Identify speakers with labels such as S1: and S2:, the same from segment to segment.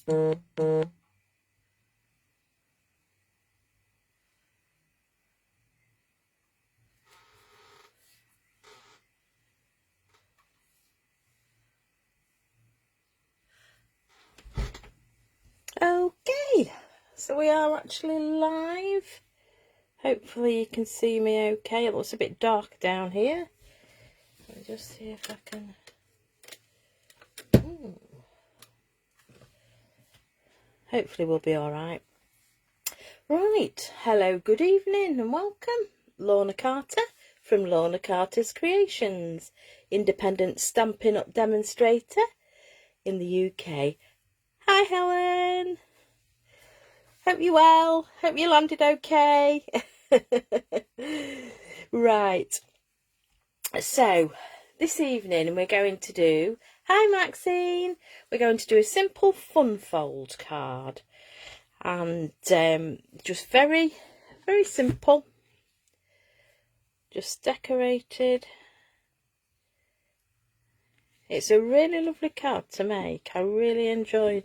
S1: Okay, so we are actually live. Hopefully you can see me okay. It looks a bit dark down here. Let me just see if I can... Hopefully we'll be alright. Right, hello, good evening and welcome. Lorna Carter from Lorna Carter's Creations, independent Stampin' Up demonstrator in the UK. Hi Helen, hope you're well, hope you landed okay. Right, so this evening we're going to do, hi Maxine, we're going to do a simple fun fold card, and just very simple, just decorated. It's a really lovely card to make. I really enjoyed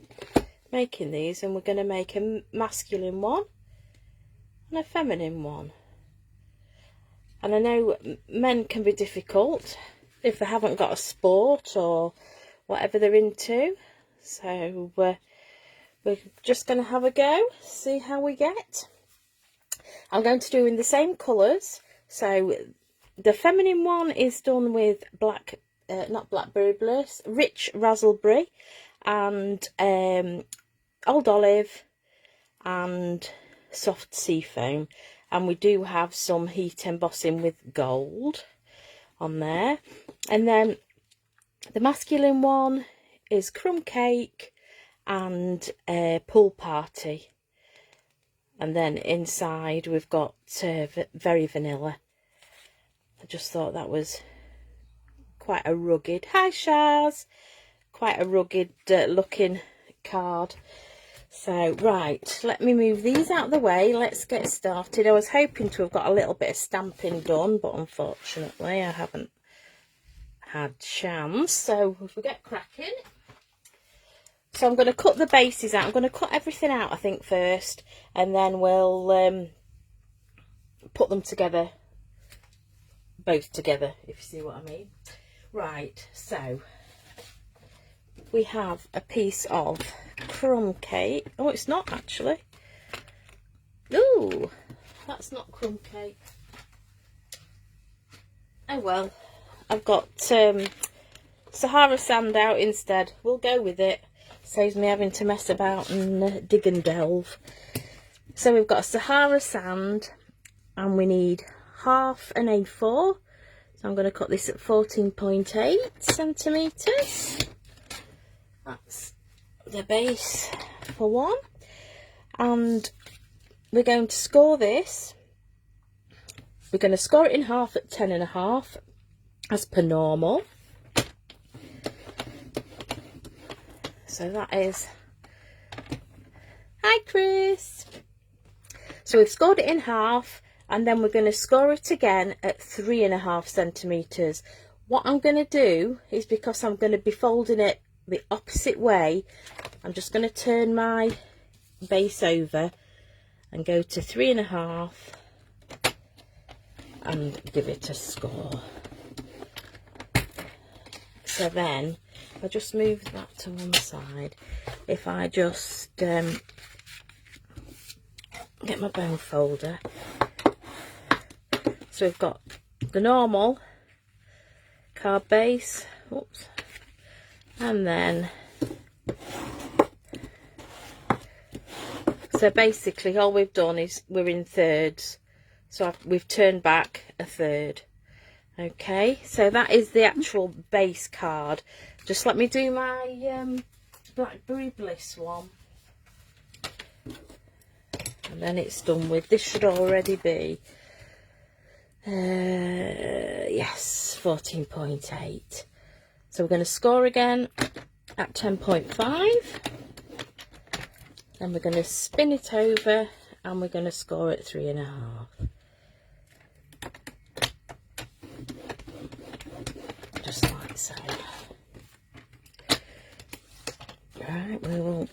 S1: making these, and we're going to make a masculine one and a feminine one. And I know men can be difficult if they haven't got a sport or whatever they're into, so we're just going to have a go, see how we get. I'm going to do in the same colours. So the feminine one is done with black, not blackberry bliss, rich razzleberry and old olive and soft sea foam, and we do have some heat embossing with gold on there. And then the masculine one is crumb cake and pool party, and then inside we've got very vanilla. I just thought that was quite a rugged, hi Shaz, quite a rugged looking card. So right, let me move these out of the way, let's get started. I was hoping to have got a little bit of stamping done, but unfortunately I haven't had chance, so if we get cracking. So I'm going to cut the bases out. I'm going to cut everything out, I think, first, and then we'll put them together, both together, if you see what I mean. Right, so we have a piece of crumb cake. Oh, it's not actually. Ooh, that's not crumb cake. Oh well, I've got Sahara sand out instead. We'll go with it. Saves me having to mess about and dig and delve. So we've got Sahara sand, and we need half an A4. So I'm going to cut this at 14.8 centimetres. That's the base for one. And we're going to score this. We're going to score it in half at 10.5 as per normal. So that is, hi Chris. So we've scored it in half, and then we're going to score it again at 3.5 centimetres. What I'm going to do is, because I'm going to be folding it the opposite way, I'm just going to turn my base over and go to 3.5 and give it a score. So then I just move that to one side. If I just get my bone folder. So we've got the normal card base, oops, and then, so basically all we've done is we're in thirds, so we've turned back a third. Okay, so that is the actual base card. Just let me do my Blackberry Bliss one, and then it's done with. This should already be yes, 14.8. So we're going to score again at 10.5, and we're going to spin it over, and we're going to score at 3.5. Just like so. Right, we will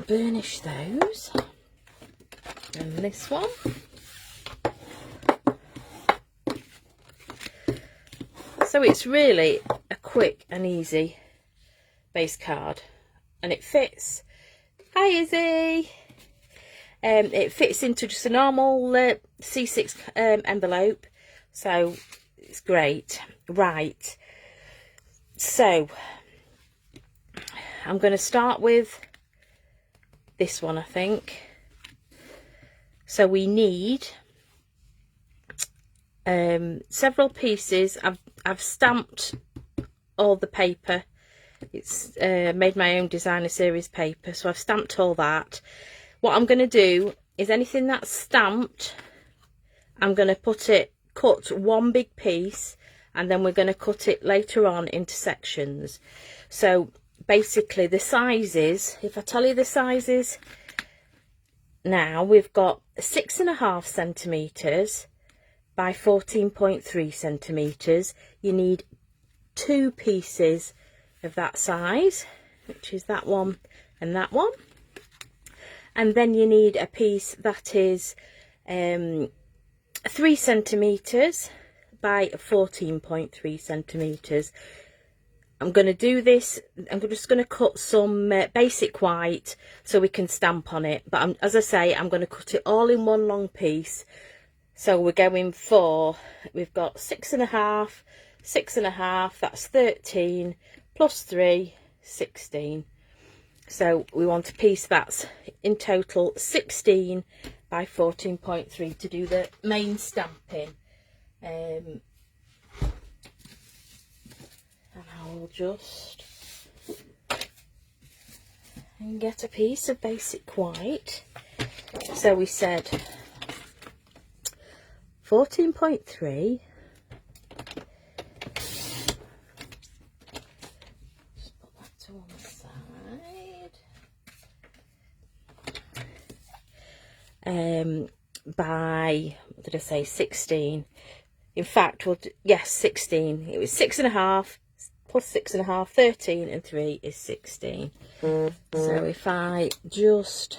S1: burnish those. And this one. So it's really a quick and easy base card, and it fits. Hi Izzy! It fits into just a normal C6 envelope, so it's great. Right, so I'm going to start with this one, I think. So we need several pieces. I've stamped all the paper. It's made my own designer series paper, so I've stamped all that. What I'm going to do is anything that's stamped, I'm going to cut one big piece, and then we're going to cut it later on into sections. So basically the sizes, if I tell you the sizes now, we've got 6.5 centimetres by 14.3 centimetres. You need 2 pieces of that size, which is that one and that one. And then you need a piece that is 3 centimetres by 14.3 centimetres. I'm going to do this, I'm just going to cut some basic white so we can stamp on it. But as I say, I'm going to cut it all in one long piece. So we're going for, we've got 6.5, 6.5, that's 13, plus 3, 16. So we want a piece that's in total 16 by 14.3 to do the main stamping. And I'll just get a piece of basic white. So we said 14.3. Just put that to one side. By, what did I say, 16. In fact, yes, 16. It was 6.5 plus 6.5, 13, and 3 is 16. So if I just,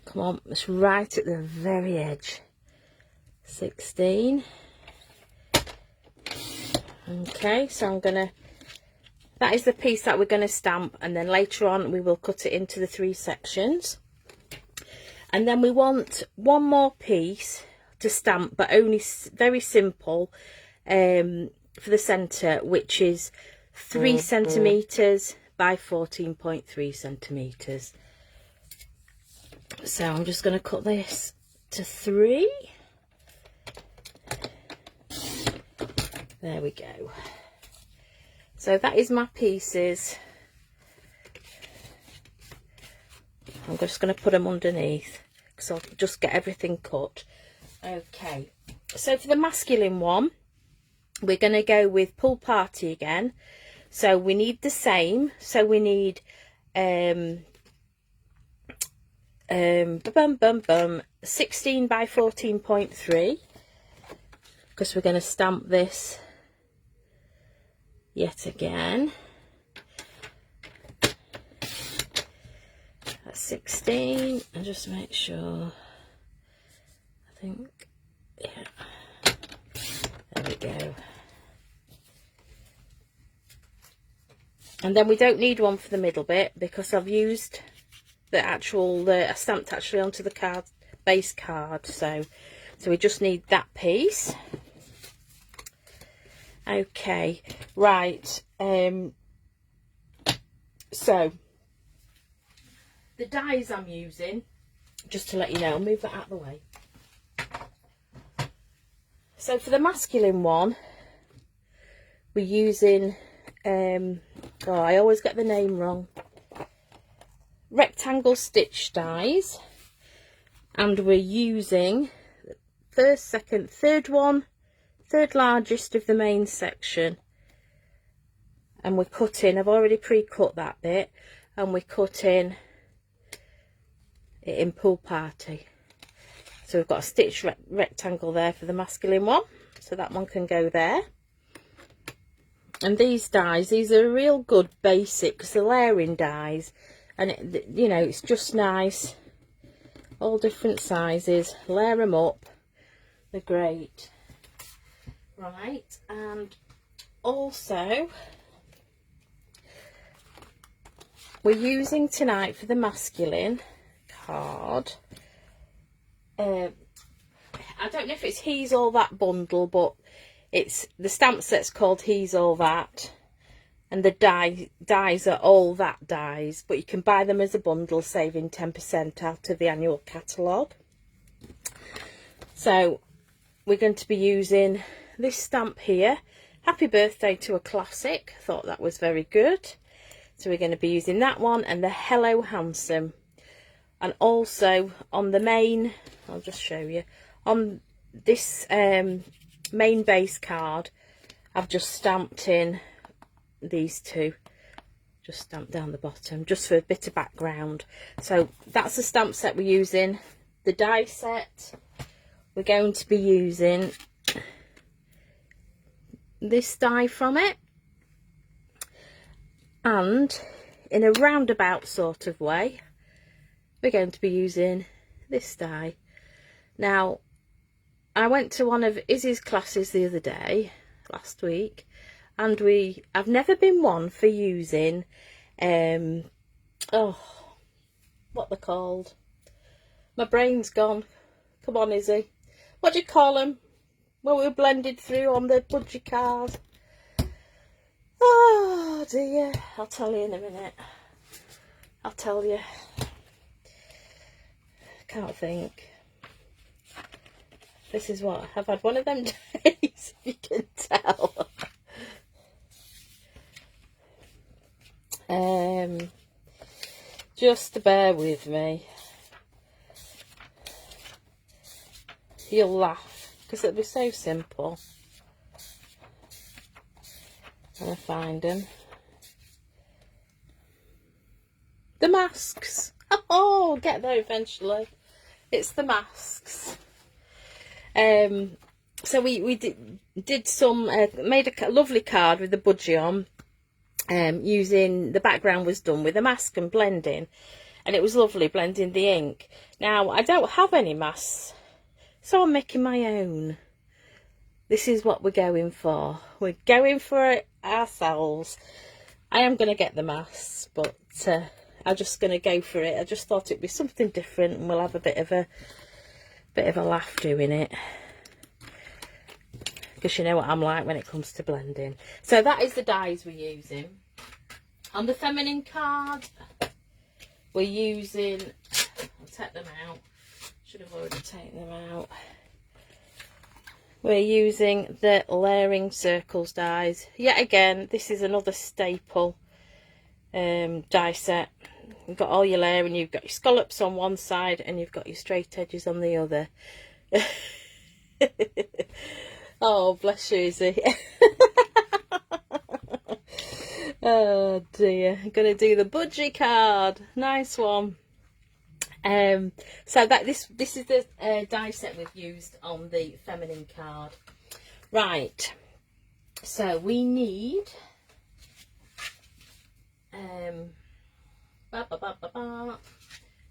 S1: come on, it's right at the very edge. 16. Okay, so I'm gonna, that is the piece that we're gonna stamp, and then later on we will cut it into the 3 sections. And then we want one more piece to stamp, but only very simple, for the centre, which is 3 centimetres by 14.3 centimetres. So I'm just going to cut this to 3. There we go. So that is my pieces. I'm just going to put them underneath, because I'll just get everything cut. Okay, so for the masculine one, we're going to go with Pool Party again. So we need the same. So we need 16 by 14.3, because we're going to stamp this yet again. That's 16, and just make sure, I think, yeah, there we go. And then we don't need one for the middle bit, because I've used the actual, I stamped actually onto the card, base card, so we just need that piece. Okay, right, so the dies I'm using, just to let you know, I'll move that out of the way. So for the masculine one, we're using, oh, I always get the name wrong, rectangle stitch dies, and we're using first, second, third one, third largest of the main section, and we're cutting, I've already pre-cut that bit, and we're cutting it in Pool Party. So we've got a stitch rectangle there for the masculine one, so that one can go there. And these dies, these are real good basic, because they're layering dies, and it, you know, it's just nice, all different sizes, layer them up, they're great. Right, and also we're using tonight for the masculine card, I don't know if it's He's All That bundle, but it's the stamp set's called He's All That, and the dies are All That dies, but you can buy them as a bundle, saving 10% out of the annual catalogue. So we're going to be using this stamp here, Happy Birthday to a Classic. Thought that was very good. So we're going to be using that one, and the Hello Handsome. And also on the main, I'll just show you, on this main base card, I've just stamped in these two, just stamped down the bottom, just for a bit of background. So that's the stamp set we're using. The die set, we're going to be using this die from it, and in a roundabout sort of way, we're going to be using this die. Now, I went to one of Izzy's classes the other day, last week, and I've never been one for using, oh, what they're called. My brain's gone. Come on, Izzy. What do you call them? Well, we were blended through on the budgie card. Oh dear. I'll tell you in a minute. I'll tell you. Can't think. This is what I've had one of them days, if you can tell. Just bear with me. You'll laugh, because it'll be so simple when I find them. The masks. Oh, get there eventually. It's the masks. So we did some, made a lovely card with the budgie on, using, the background was done with a mask and blending, and it was lovely blending the ink. Now, I don't have any masks, so I'm making my own. This is what we're going for. We're going for it ourselves. I am going to get the masks, but I'm just going to go for it. I just thought it'd be something different, and we'll have a bit of a laugh doing it, because you know what I'm like when it comes to blending. So that is the dies we're using. On the feminine card, we're using, I'll take them out, should have already taken them out. We're using the layering circles dies. Yet again, this is another staple die set. You've got all your layering, you've got your scallops on one side and you've got your straight edges on the other. Oh, bless you, Izzy. Oh dear, I'm gonna do the budgie card. Nice one. So that this is the die set we've used on the feminine card. Right, so we need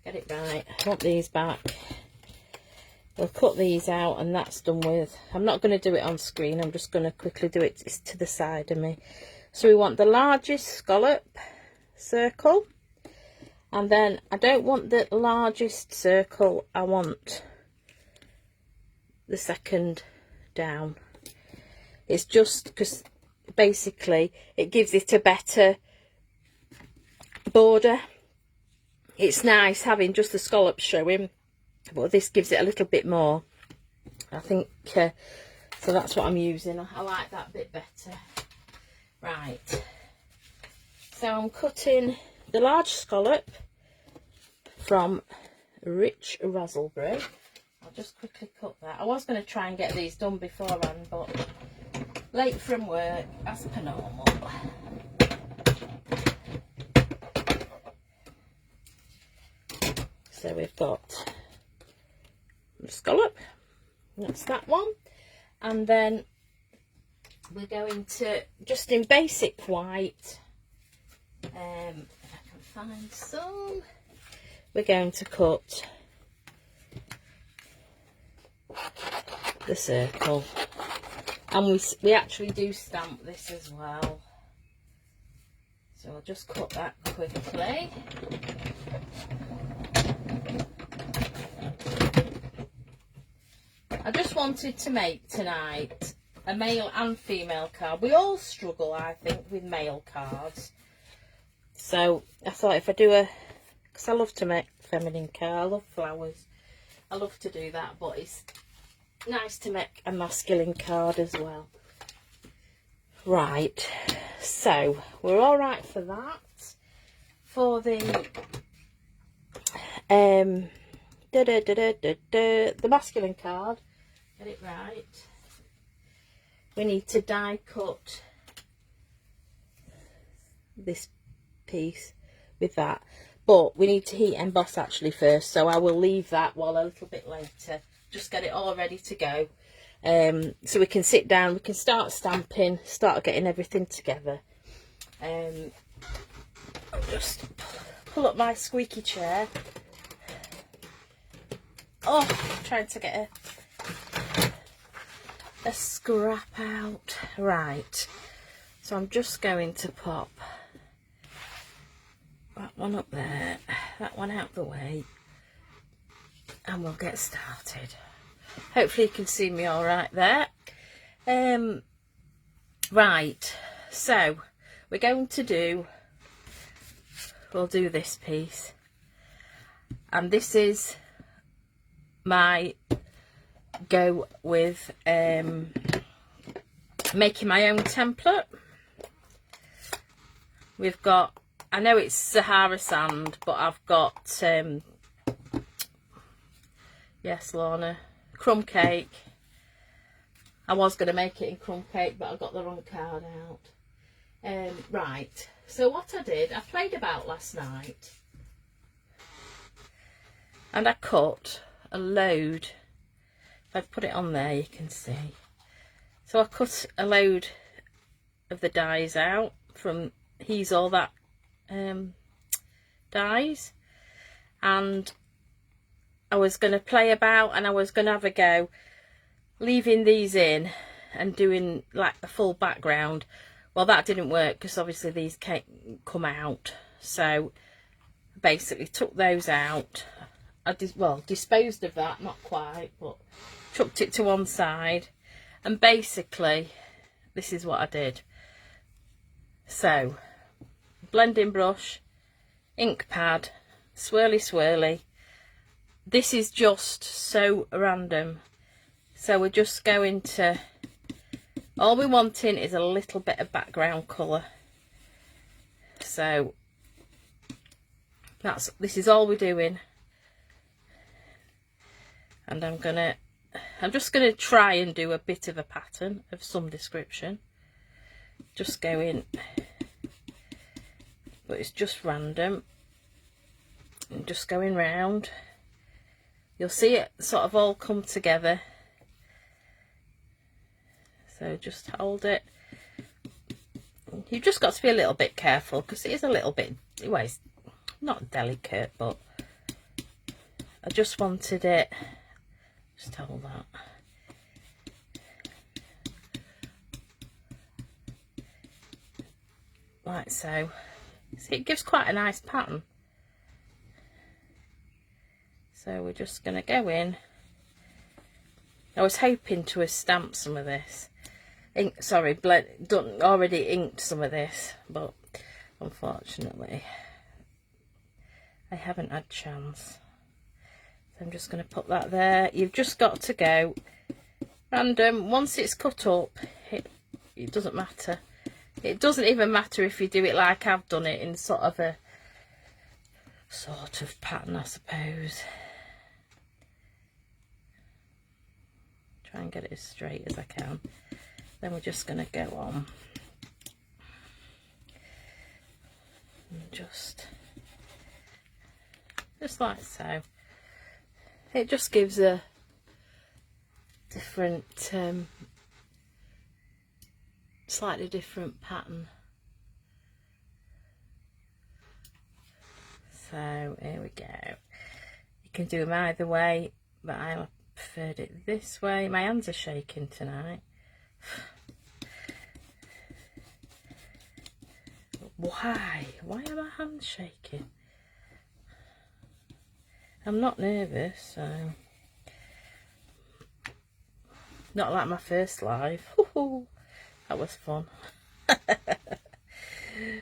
S1: get it right, I want these back. We'll cut these out and that's done with. I'm not going to do it on screen, I'm just going to quickly do it. It's to the side of me. So we want the largest scallop circle, and then I don't want the largest circle, I want the second down. It's just because basically it gives it a better border. It's nice having just the scallops showing, but this gives it a little bit more, I think. So that's what I'm using. I like that bit better. Right, so I'm cutting the large scallop from Rich Razzleberry. I'll just quickly cut that. I was going to try and get these done beforehand, but late from work as per normal. So we've got the scallop, that's that one, and then we're going to, just in basic white, if I can find some, we're going to cut the circle, and we actually do stamp this as well, so I'll just cut that quickly. I just wanted to make tonight a male and female card. We all struggle, I think, with male cards. So I thought if I do because I love to make feminine cards, I love flowers, I love to do that, but it's nice to make a masculine card as well. Right, so we're all right for that. For the masculine card, get it right, we need to die cut this piece with that, but we need to heat emboss actually first, so I will leave that one a little bit later, just get it all ready to go, so we can sit down, we can start stamping, start getting everything together. I'll just pull up my squeaky chair. Oh, I'm trying to get a scrap out. Right, so I'm just going to pop that one up there, that one out the way, and we'll get started. Hopefully you can see me all right there. Right, so we're going to do, we'll do this piece, and this is my go with making my own template. We've got, I know it's Sahara sand, but I've got yes, Lorna, crumb cake. I was going to make it in crumb cake, but I got the wrong card out. Right, so what I did, I played about last night and I cut a load. If I put it on there you can see, so I cut a load of the dies out from He's All That dies, and I was going to play about, and I was going to have a go leaving these in and doing like the full background. Well, that didn't work because obviously these can't come out, so basically took those out. I disposed of that, not quite, but chucked it to one side, and basically this is what I did. So blending brush, ink pad, swirly swirly. This is just so random, so we're just going to, all we're wanting is a little bit of background colour, so this is all we're doing. And I'm just gonna try and do a bit of a pattern of some description, just going, but it's just random and just going round. You'll see it sort of all come together, so just hold it. You've just got to be a little bit careful because it is a little bit, well, it's not delicate, but I just wanted it, just hold that. Like so. See, it gives quite a nice pattern. So we're just going to go in. I was hoping to have stamped some of this. Already inked some of this, but unfortunately I haven't had chance. So I'm just going to put that there. You've just got to go random. Once it's cut up, it doesn't matter. It doesn't even matter if you do it like I've done it, in sort of a sort of pattern, I suppose. Try and get it as straight as I can. Then we're just going to go on and just like so. It just gives a different slightly different pattern. So here we go. You can do them either way, but I preferred it this way. My hands are shaking tonight. Why? Why are my hands shaking? I'm not nervous, so not like my first live. That was fun.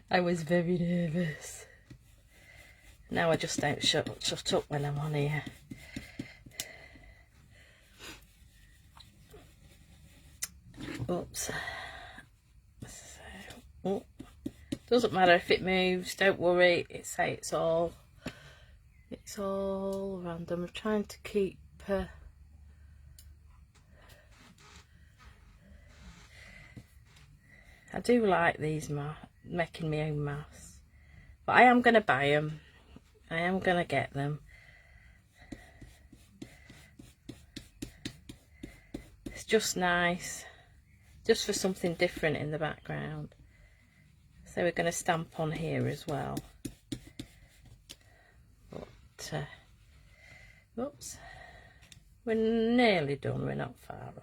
S1: I was very nervous. Now I just don't shut up when I'm on here. Oops. So, doesn't matter if it moves, don't worry. It's all random. I'm trying to keep I do like these making my own masks, but I am going to buy them. I am going to get them. It's just nice, just for something different in the background. So we're going to stamp on here as well. But, oops, we're nearly done, we're not far off.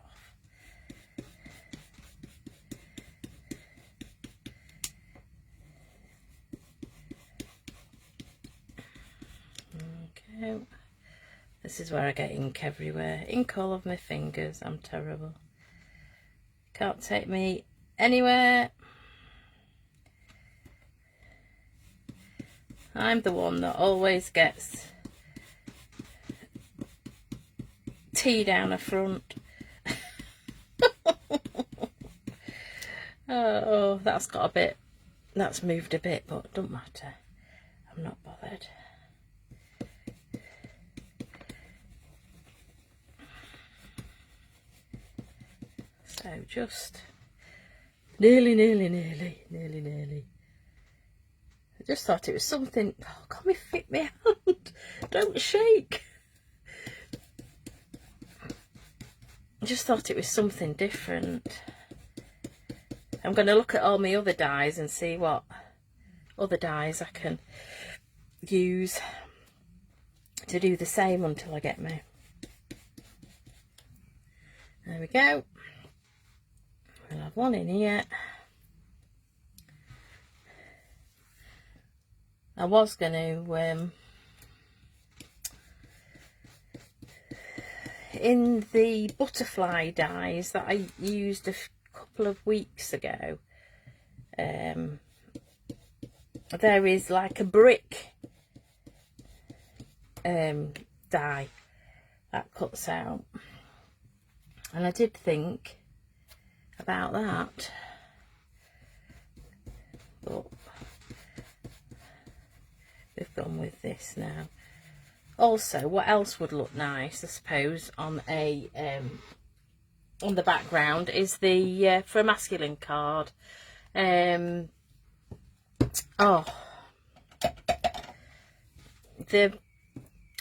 S1: Okay, this is where I get ink everywhere. Ink all over my fingers, I'm terrible. Can't take me anywhere. I'm the one that always gets tea down the front. Oh, that's got a bit, that's moved a bit, but it don't matter. I'm not bothered. So just nearly. I just thought it was something. Oh, can't me fit my hand? Don't shake. I just thought it was something different. I'm going to look at all my other dies and see what other dies I can use to do the same until I get my. There we go. We'll have one in here. I was going to, in the butterfly dies that I used a couple of weeks ago, there is like a brick die that cuts out, and I did think about that, but we've gone with this now. Also, what else would look nice, I suppose, on a on the background is the for a masculine card. Oh, the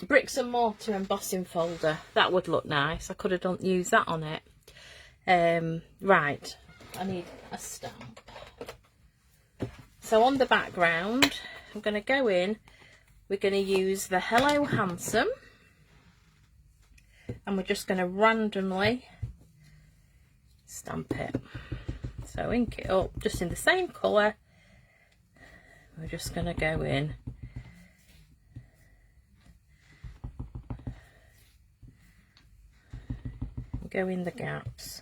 S1: bricks and mortar embossing folder, that would look nice. I could have used that on it. Right, I need a stamp. So on the background, I'm going to go in. We're going to use the Hello Handsome, and we're just going to randomly stamp it. So ink it up just in the same colour. We're just going to go in. Go in the gaps.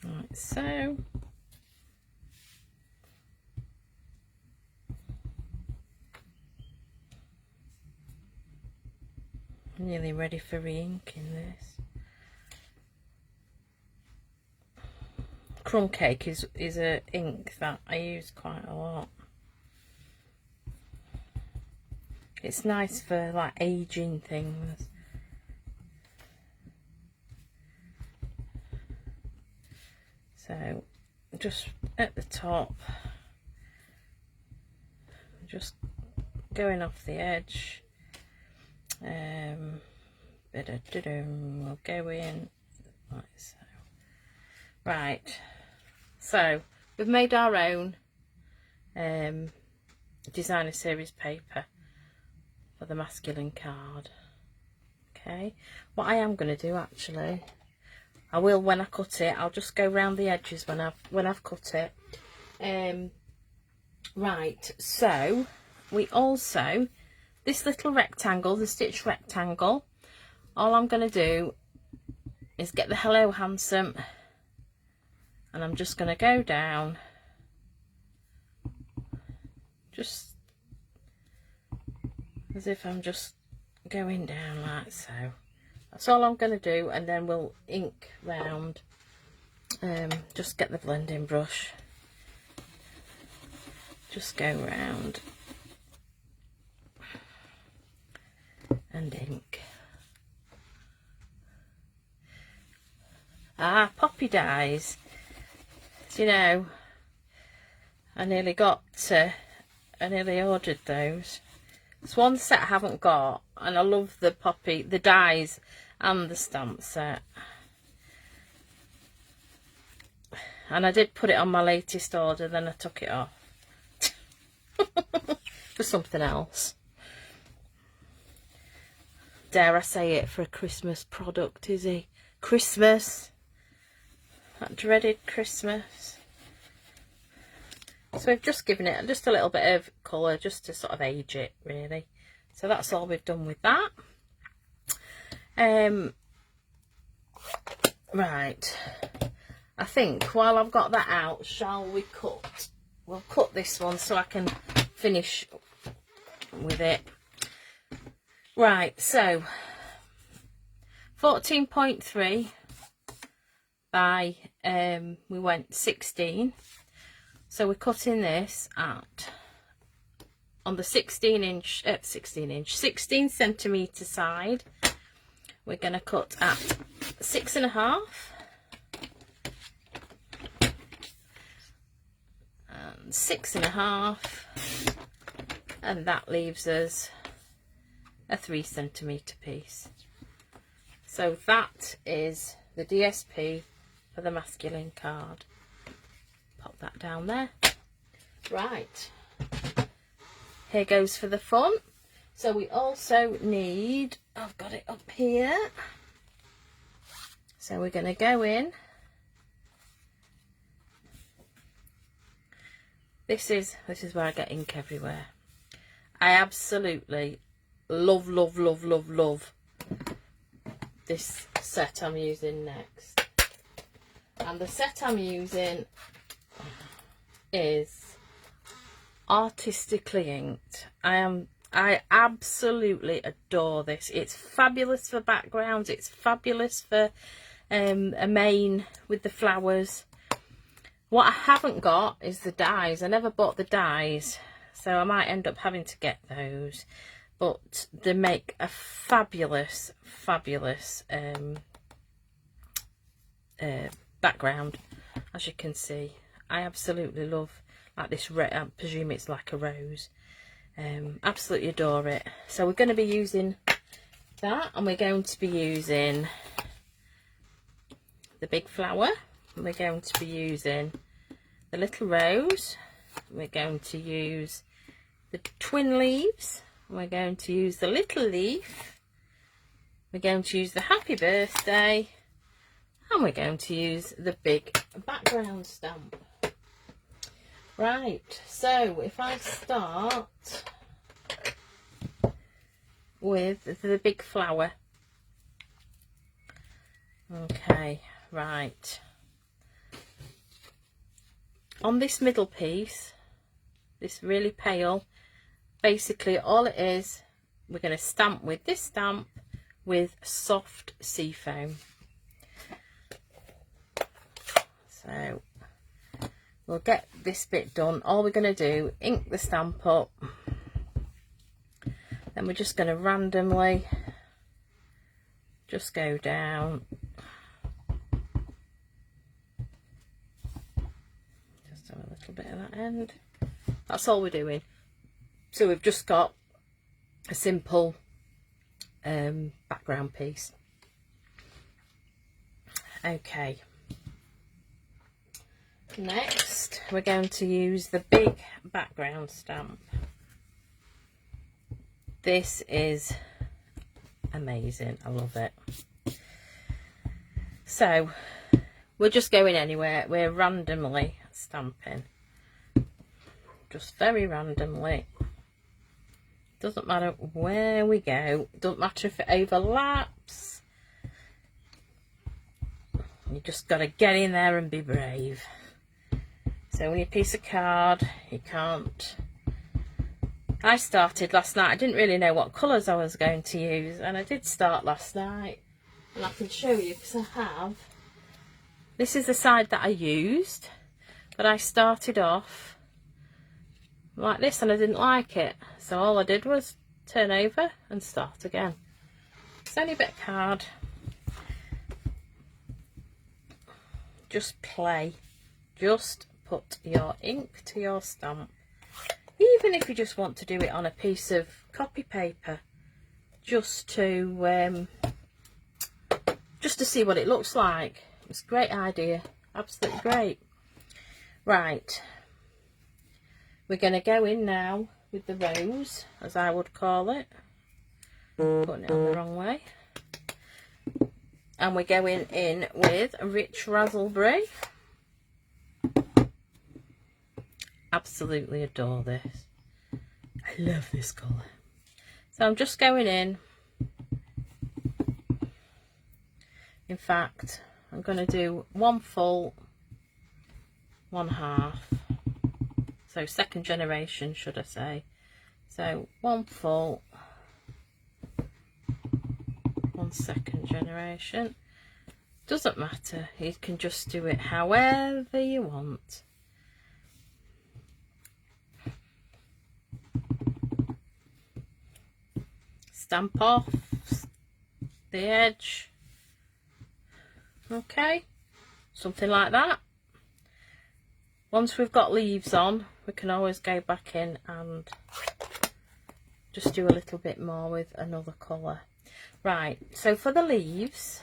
S1: Like so. Nearly ready for re-inking this. Crumb cake is a ink that I use quite a lot. It's nice for like aging things. So just at the top, just going off the edge, We'll go in like so. Right, so we've made our own designer series paper for the masculine card. Okay, what I am going to do, actually, I will when I cut it. I'll just go round the edges when I've cut it. Right, so we also, this little rectangle, the stitch rectangle, all I'm going to do is get the Hello Handsome, and I'm just going to go down, just as if I'm just going down like so. That's all I'm going to do, and then we'll ink round. Just get the blending brush, just go round and ink. Poppy dies. You know, I nearly ordered those. There's one set I haven't got, and I love the poppy, the dies and the stamp set. And I did put it on my latest order, then I took it off for something else. Dare I say it, for a Christmas product, is he? Christmas. That dreaded Christmas. So we've just given it just a little bit of colour, just to sort of age it, really. So that's all we've done with that. Right, I think while I've got that out, shall we cut? We'll cut this one so I can finish with it. Right, so 14.3 by we went 16. So we're cutting this at, on the 16 centimetre side, we're going to cut at 6.5 and 6.5, and that leaves us a 3 centimetre piece. So that is the DSP for the masculine card. Pop that down there. Right, here goes for the fun. So we also need, I've got it up here, so we're going to go in. This is where I get ink everywhere. I absolutely love this set I'm using next, and the set I'm using is Artistically inked. I absolutely adore this. It's fabulous for backgrounds. It's fabulous for a main with the flowers. What I haven't got is the dies. I never bought the dies, so I might end up having to get those. But they make a fabulous background, as you can see. I absolutely love, like this red, I presume it's like a rose. Absolutely adore it. So we're going to be using that, and we're going to be using the big flower, and we're going to be using the little rose, we're going to use the twin leaves, and we're going to use the little leaf, we're going to use the happy birthday, and we're going to use the big background stamp. Right, so if I start with the big flower. Okay, right. On this middle piece, this really pale, basically all it is, we're going to stamp with this stamp with soft seafoam. So we'll get this bit done. All we're going to do, ink the stamp up, then we're just going to randomly just go down, just have a little bit of that end. That's all we're doing. So we've just got a simple background piece. Okay, next we're going to use the big background stamp. This is amazing, I love it. So we're just going anywhere, we're randomly stamping, just very randomly. Doesn't matter where we go, doesn't matter if it overlaps. You just got to get in there and be brave. So on your piece of card, you can't. I started last night, I didn't really know what colours I was going to use, and I did start last night, and I can show you because I have. This is the side that I used, but I started off like this and I didn't like it, so all I did was turn over and start again. It's only a bit of card. Just play, just put your ink to your stamp, even if you just want to do it on a piece of copy paper, just to see what it looks like. It's a great idea, absolutely great. Right, we're going to go in now with the rose, as I would call it, putting it on the wrong way. And we're going in with a rich raspberry. Absolutely adore this. I love this colour. So I'm just going in. In fact, I'm going to do one full, one half. So second generation, should I say. So one full, one second generation. Doesn't matter, you can just do it however you want. Stamp off the edge. Okay, something like that. Once we've got leaves on, we can always go back in and just do a little bit more with another colour. Right, so for the leaves,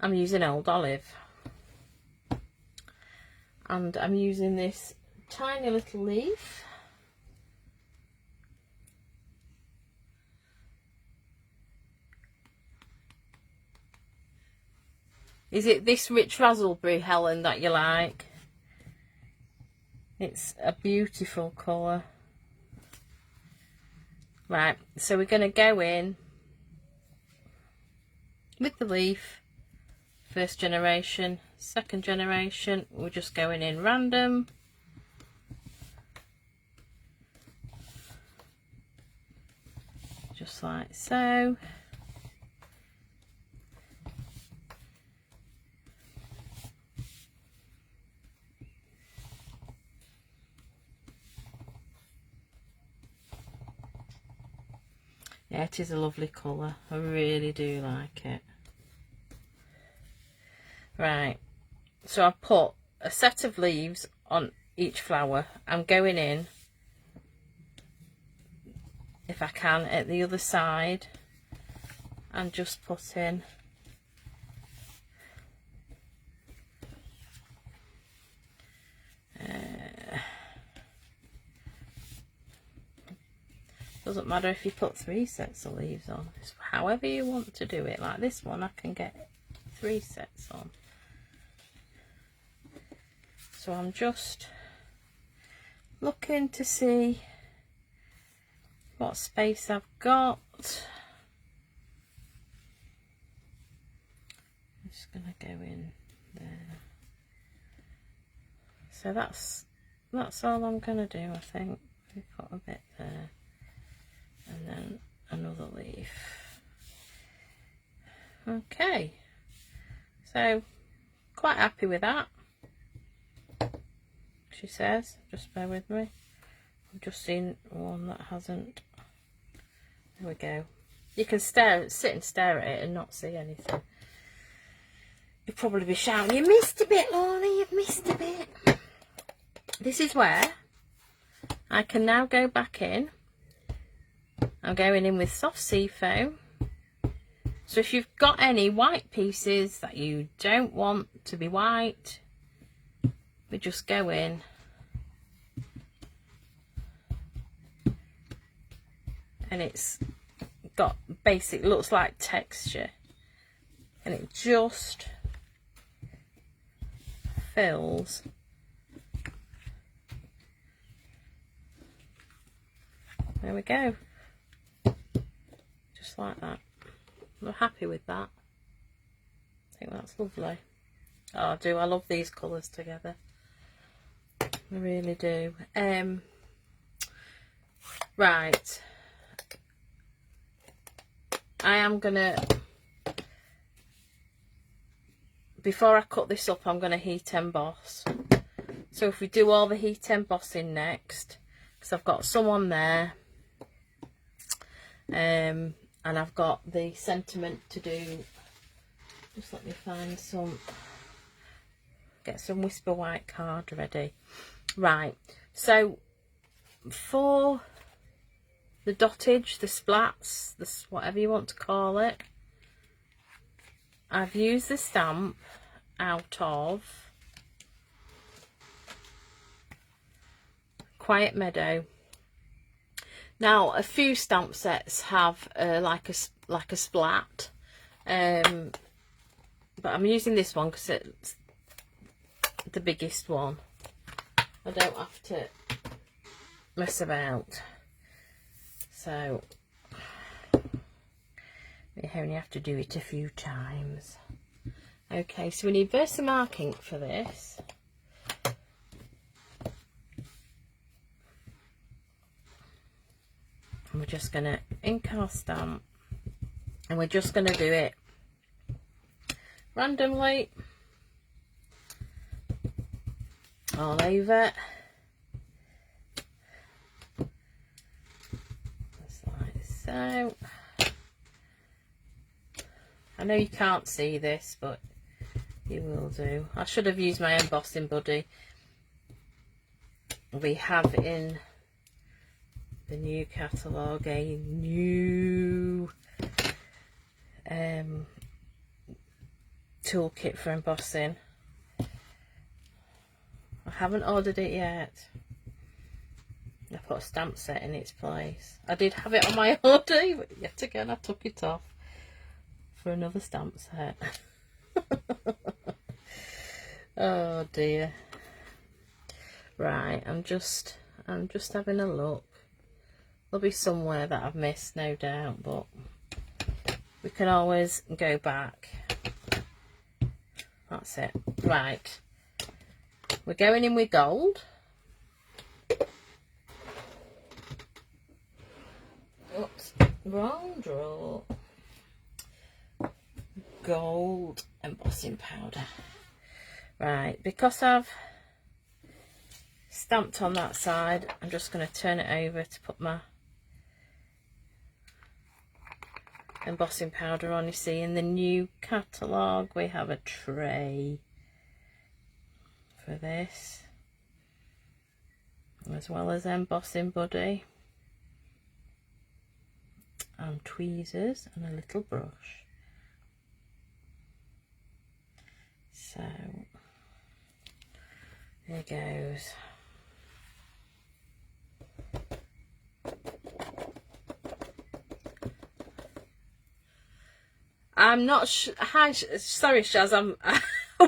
S1: I'm using Old Olive. And I'm using this tiny little leaf. Is it this rich raspberry, Helen, that you like? It's a beautiful colour. Right, so we're going to go in with the leaf, first generation, second generation, we're just going in random. Just like so. Yeah, it is a lovely colour. I really do like it. Right, so I put a set of leaves on each flower. I'm going in, if I can, at the other side and just put in doesn't matter if you put 3 sets of leaves on, it's however you want to do it. Like this one, I can get 3 sets on. So I'm just looking to see what space I've got. I'm just going to go in there. So that's all I'm going to do, I think. We put a bit there. And then another leaf. Okay, so quite happy with that, she says. Just bear with me, I've just seen one that hasn't. There we go. You can sit and stare at it and not see anything. You'll probably be shouting, "You missed a bit, Lorna, you've missed a bit." This is where I can now go back in I'm going in with soft sea foam. So if you've got any white pieces that you don't want to be white, we just go in and it's got basic, looks like texture, and it just fills there we go, just like that. I'm happy with that. I think that's lovely. Oh, I love these colours together, I really do. Right, I am gonna, before I cut this up, I'm gonna heat emboss. So if we do all the heat embossing next, because I've got some on there, and I've got the sentiment to do. Just let me find some, get some Whisper White card ready. Right, so for the dottage, the splats, whatever you want to call it, I've used the stamp out of Quiet Meadow. Now, a few stamp sets have like a splat, but I'm using this one because it's the biggest one. I don't have to mess about. So we only have to do it a few times. Okay, so we need Versamark ink for this. And we're just going to ink our stamp, and we're just going to do it randomly all over. Just like so. I know you can't see this, but you will do. I should have used my embossing buddy. We have in the new catalogue a new toolkit for embossing. I haven't ordered it yet. I put a stamp set in its place. I did have it on my order, but yet again I took it off for another stamp set. Oh dear. Right, I'm just having a look. There'll be somewhere that I've missed, no doubt, but we can always go back. That's it. Right, we're going in with gold. Oops, wrong drawer. Gold embossing powder. Right, because I've stamped on that side, I'm just going to turn it over to put my embossing powder on. You see, in the new catalogue we have a tray for this, as well as embossing buddy and tweezers and a little brush. So there goes. I'm not hi, sorry Shaz, I'm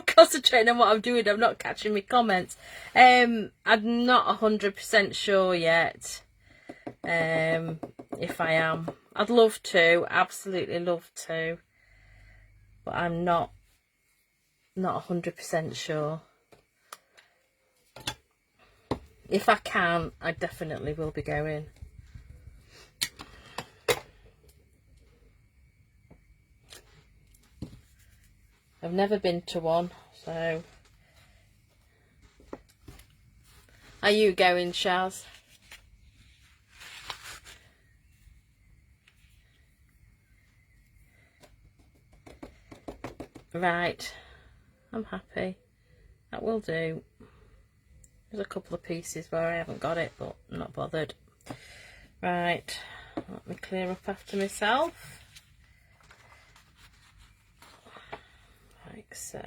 S1: concentrating on what I'm doing. I'm not catching my comments. I'm not 100% sure yet if I am. I'd love to, absolutely love to, but I'm not 100% sure. If I can, I definitely will be going. I've never been to one, so. Are you going, Shaz? Right, I'm happy. That will do. There's a couple of pieces where I haven't got it, but I'm not bothered. Right, Let me clear up after myself. Like so.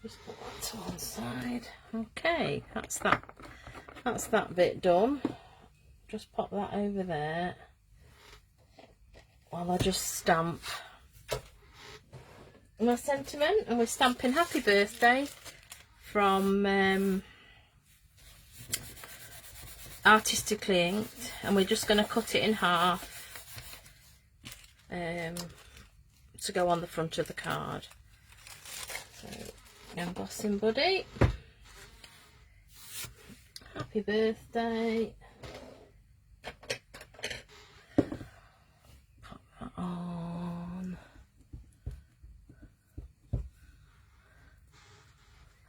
S1: Just put that to one side. Okay, that's that bit done. Just pop that over there while I just stamp my sentiment. And we're stamping Happy Birthday from Artistically Inked, and we're just going to cut it in half to go on the front of the card. So, embossing buddy, happy birthday. Pop that on.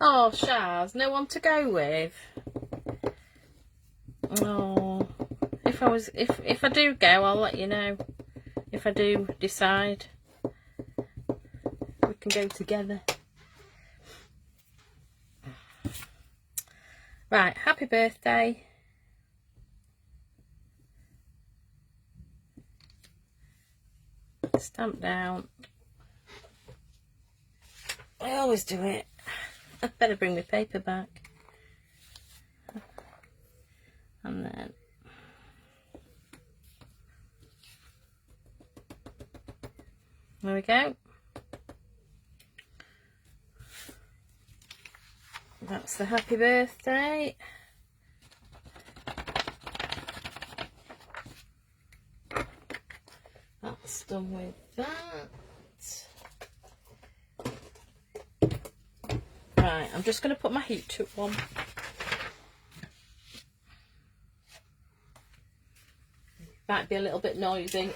S1: Oh, Shaz, no one to go with. Oh, if I do go, I'll let you know. If I do decide, we can go together. Right, happy birthday. Stamp down. I always do it. I better bring my paper back. And then there we go. That's the happy birthday. That's done with that. Right, I'm just going to put my heat tool on. Might be a little bit noisy,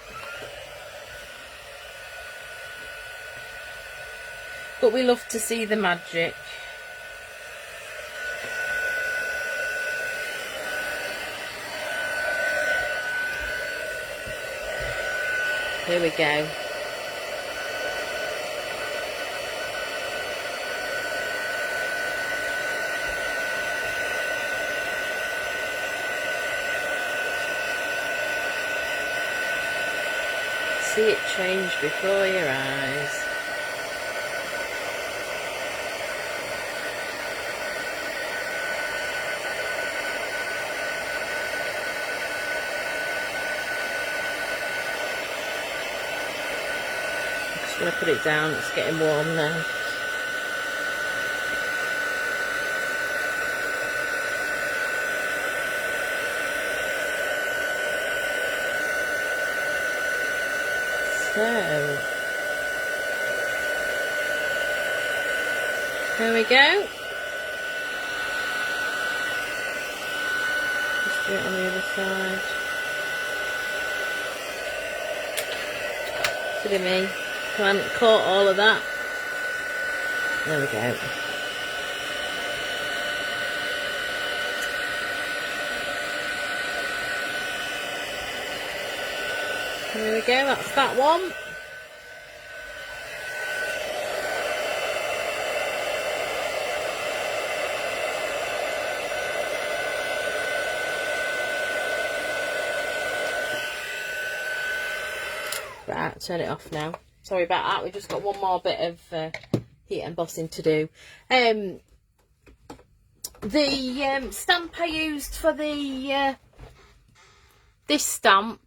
S1: but we love to see the magic. Here we go. See it change before your eyes. I'm just going to put it down, it's getting warm now. So, there we go. Just do it on the other side. Silly me, I hadn't caught all of that. There we go. There we go, that's that one. Right, turn it off now. Sorry about that, we've just got one more bit of heat embossing to do. The stamp I used for the this stamp,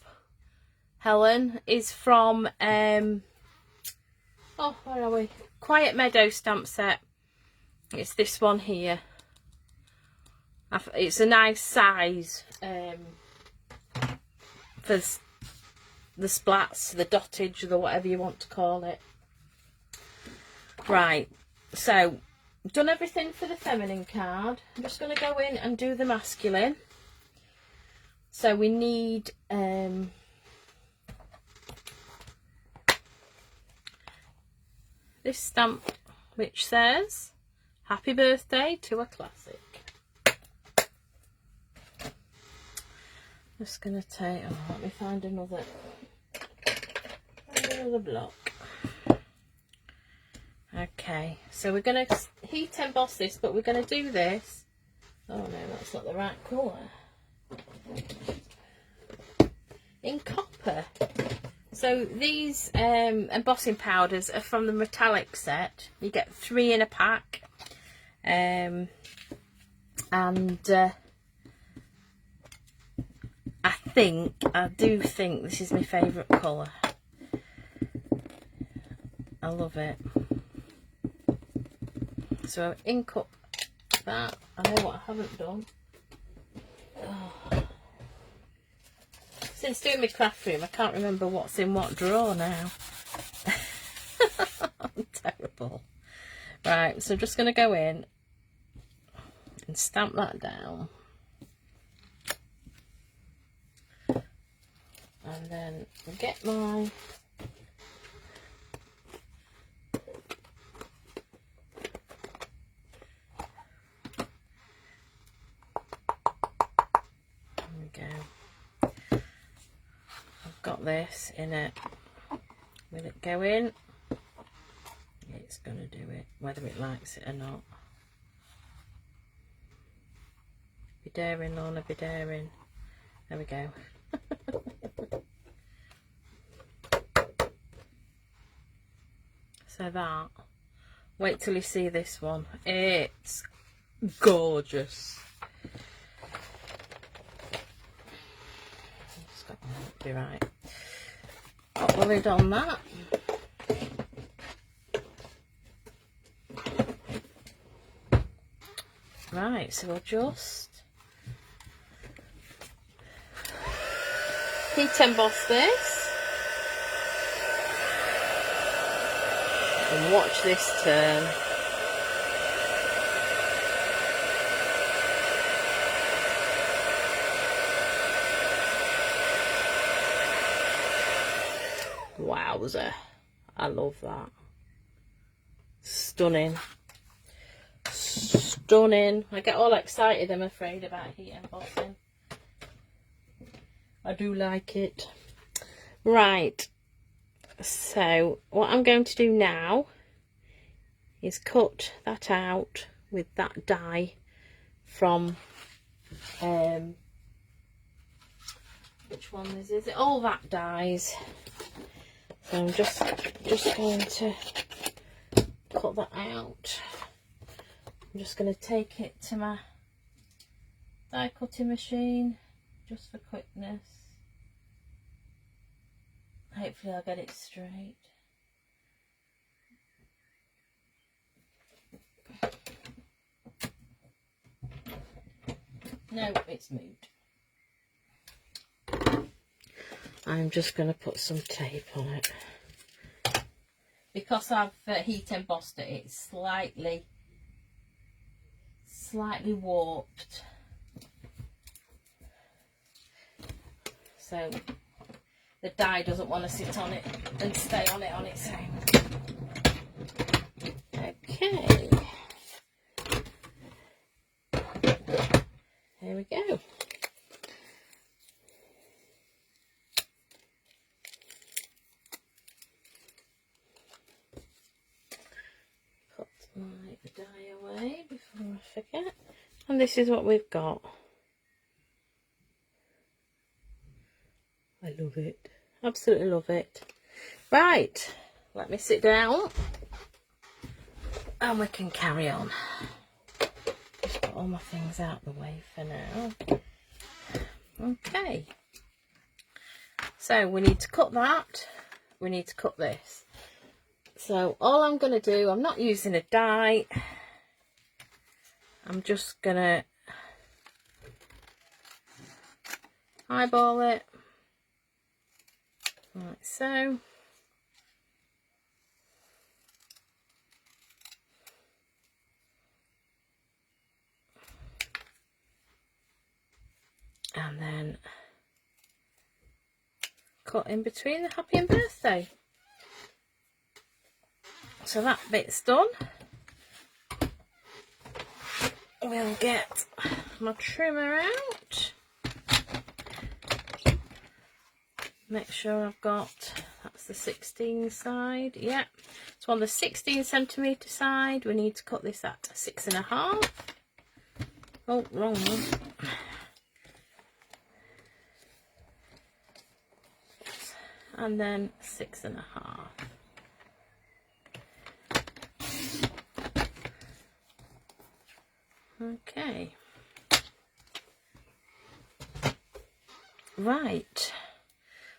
S1: Helen, is from oh, where are we? Quiet Meadow stamp set. It's this one here. It's a nice size for the splats, the dottage, the whatever you want to call it. Right, so done everything for the feminine card. I'm just going to go in and do the masculine. So we need this stamp which says happy birthday to a classic. Just gonna take, oh, let me find another block. Okay, so we're gonna heat emboss this, but we're going to do this. Oh no, that's not the right colour. In copper. So these embossing powders are from the metallic set. You get 3 in a pack. I do think this is my favourite colour. I love it. So I've ink up that. I know what I haven't done. Oh. Since doing my craft room, I can't remember what's in what drawer now. I'm terrible. Right, so I'm just going to go in and stamp that down. And then get my got this in it. Will it go in? It's going to do it, whether it likes it or not. Be daring, Lorna, be daring. There we go. So that, wait till you see this one. It's gorgeous. Just got to be right. Pop the lid on that. Right, so we'll just heat emboss this and watch this turn. Wowzer, I love that. Stunning. Stunning. I get all excited, I'm afraid, about heat embossing. I do like it. Right, so what I'm going to do now is cut that out with that die from which one is it? All that dies. So I'm just going to cut that out. I'm just going to take it to my die cutting machine just for quickness. Hopefully I'll get it straight. No, it's moved. I'm just going to put some tape on it. Because I've heat embossed it, it's slightly warped. So the die doesn't want to sit on it and stay on it on its own. Okay. Here we go. Put my die away before I forget. And this is what we've got. I love it. Absolutely love it. Right, let me sit down and we can carry on. Just put all my things out the way for now. Okay. So we need to cut that. We need to cut this. So all I'm going to do, I'm not using a die. I'm just going to eyeball it. Like so. And then cut in between the happy and birthday. So that bit's done. We'll get my trimmer out. Make sure I've got, that's the 16 side, yeah. So on the 16cm side, we need to cut this at 6.5. Oh, wrong one. And then 6.5. Okay. Right.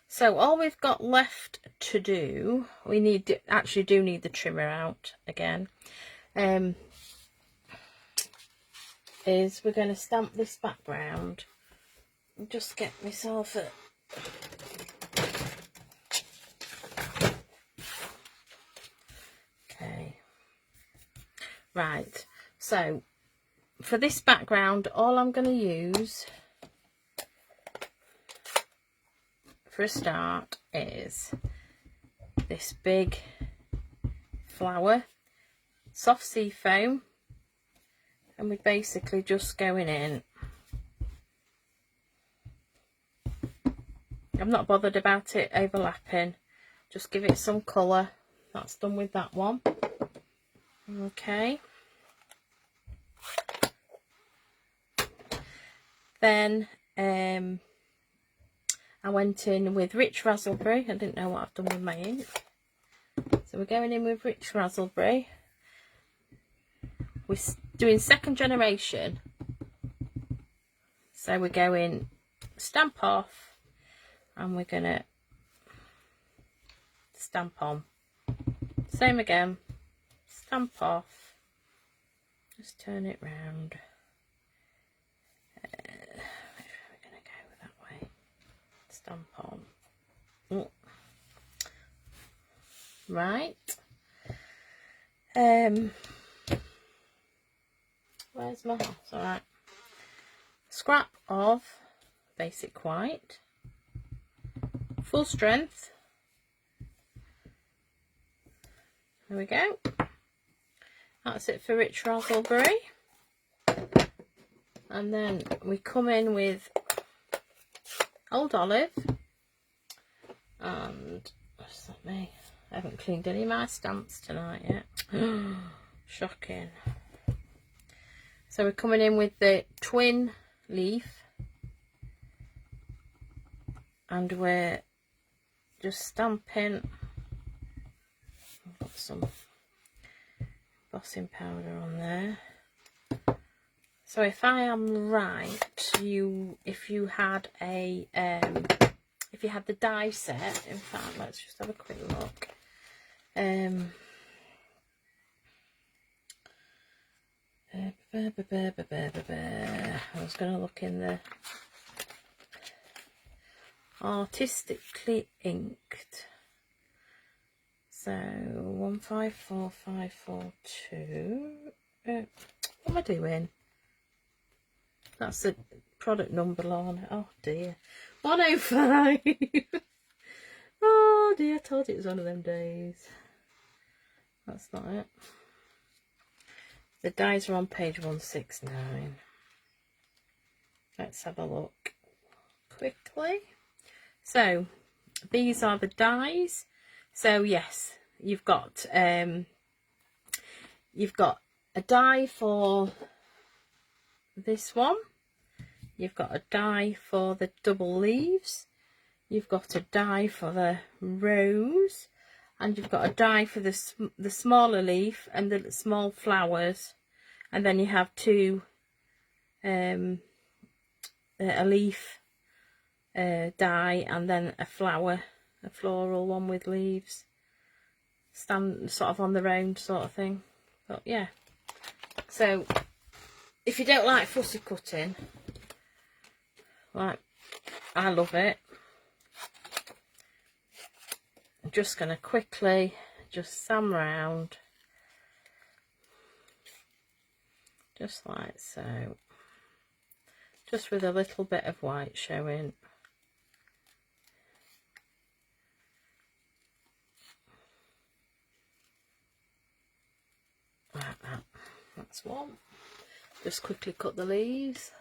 S1: So all we've got left to do, we need actually do need the trimmer out again. Is we're going to stamp this background. Just get myself a right. So for this background, all I'm going to use for a start is this big flower, soft sea foam, and we're basically just going in. I'm not bothered about it overlapping, just give it some colour. That's done with that one. Okay. Then I went in with rich razzleberry. I didn't know what I've done with my ink. So we're going in with rich razzleberry. We're doing second generation. So we're going stamp off and we're going to stamp on. Same again. Stamp off. Just turn it round. We're going to go that way. Stamp on. Oh. Right. Where's my house? Alright. Scrap of basic white. Full strength. There we go. That's it for rich razzleberry. And then we come in with old olive. And what's that me? I haven't cleaned any of my stamps tonight yet. Shocking. So we're coming in with the twin leaf. And we're just stamping. I've got some embossing powder on there. So if I am right, if you had the die set, in fact, let's just have a quick look. I was going to look in the Artistically Inked. So 154542. What am I doing? That's the product number, Lorna. Oh dear. 105. Oh dear, I told you it was one of them days. That's not it. The dies are on page 169. Let's have a look quickly. So these are the dies. So yes, you've got a die for this one. You've got a die for the double leaves. You've got a die for the rose, and you've got a die for the smaller leaf and the small flowers, and then you have two a leaf die, and then a flower, a floral one with leaves, stand sort of on their own sort of thing. But yeah, so if you don't like fussy cutting, like I love it, I'm just going to quickly just sand round, just like so, just with a little bit of white showing. Like that. That's one. Just quickly cut the leaves.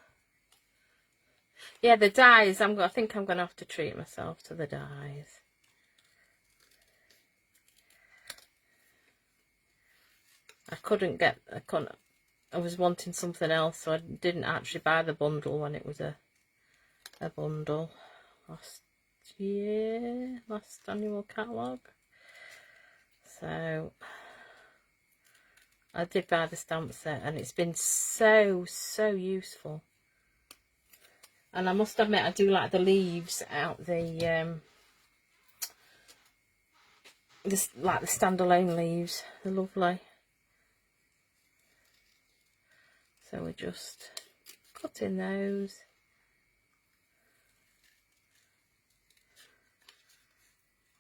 S1: Yeah, the dies, I think I'm going to have to treat myself to the dies. I was wanting something else, so I didn't actually buy the bundle when it was a bundle last annual catalogue. So I did buy the stamp set, and it's been so useful. And I must admit, I do like the leaves out the like the standalone leaves. They're lovely. So we're just cutting those.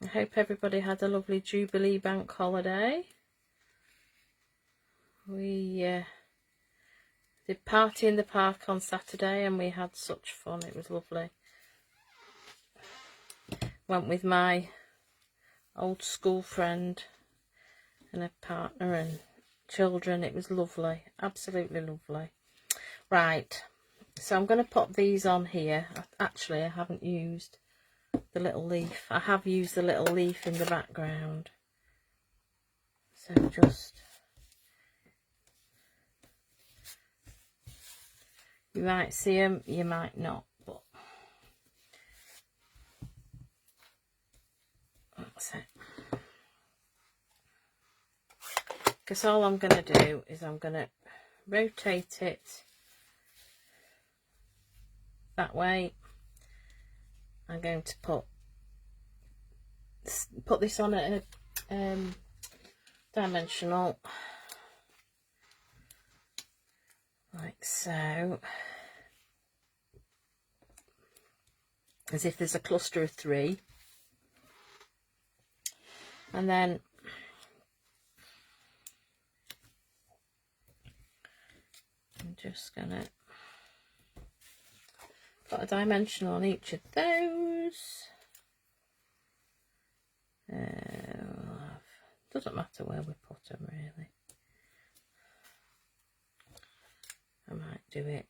S1: I hope everybody had a lovely Jubilee bank holiday. We did party in the park on Saturday, and we had such fun. It was lovely. Went with my old school friend and her partner and children. It was lovely, absolutely lovely. Right, so I'm going to pop these on here. Actually, I haven't used the little leaf. I have used the little leaf in the background. So just, you might see them, you might not, but that's it. Because all I'm going to do is I'm going to rotate it that way. I'm going to put this on a dimensional, like so, as if there's a cluster of 3, and then I'm just gonna put a dimension on each of those. Doesn't matter where we put them, really. I might do it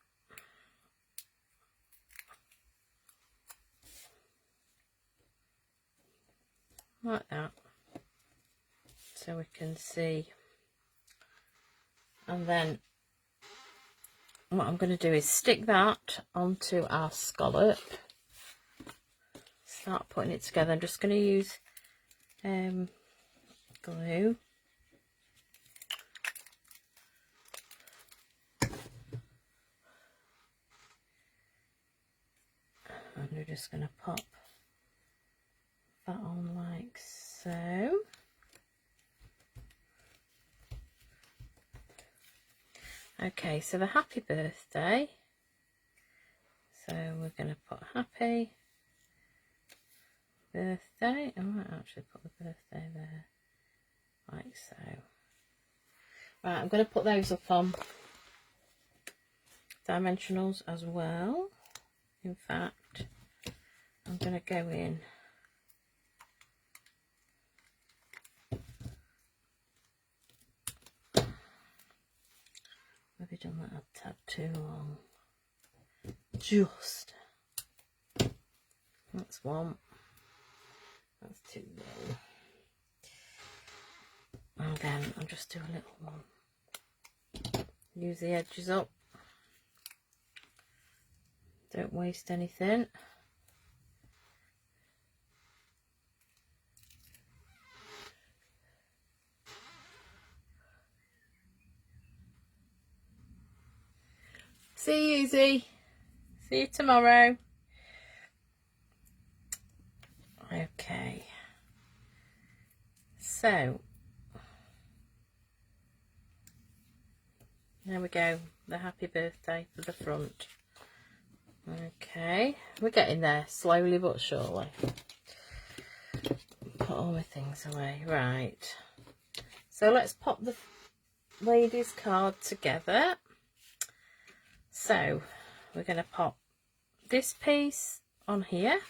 S1: like that, so we can see. And then what I'm going to do is stick that onto our scallop, start putting it together. I'm just going to use glue. And we're just going to pop that on like so. Okay, so the happy birthday. So we're going to put happy birthday. I might actually put the birthday there, like so. Right, I'm going to put those up on dimensionals as well. In fact, I'm going to go in maybe done that a tad too long. Just, that's one, that's too low. And then I'll just do a little one. Use the edges up. Don't waste anything. See you, Izzy. See you tomorrow. Okay. So, there we go. The happy birthday for the front. Okay. We're getting there, slowly but surely. Put all my things away. Right. So, let's pop the lady's card together. So, we're going to pop this piece on here.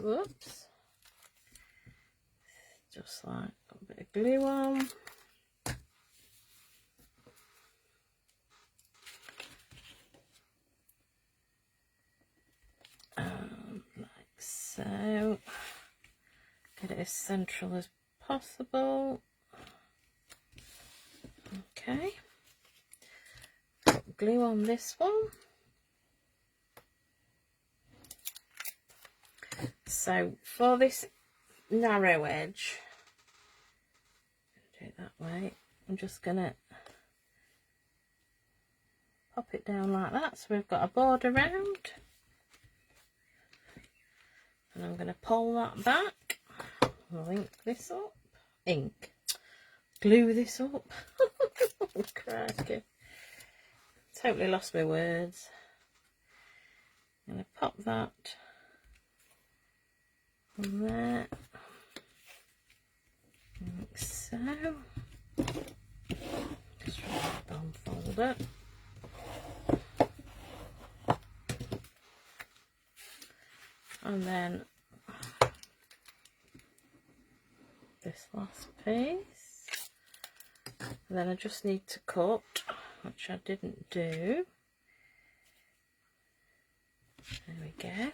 S1: Whoops. Just like a bit of glue on. Like so. Get it as central as possible. Okay, put glue on this one. So for this narrow edge, do it that way, I'm just gonna pop it down like that, so we've got a border round, and I'm going to pull that back. I'll glue this up. Oh, crikey, totally lost my words. I'm going to pop that on there, like so. Just unfold it. And then this last piece, and then I just need to cut, which I didn't do. There we go.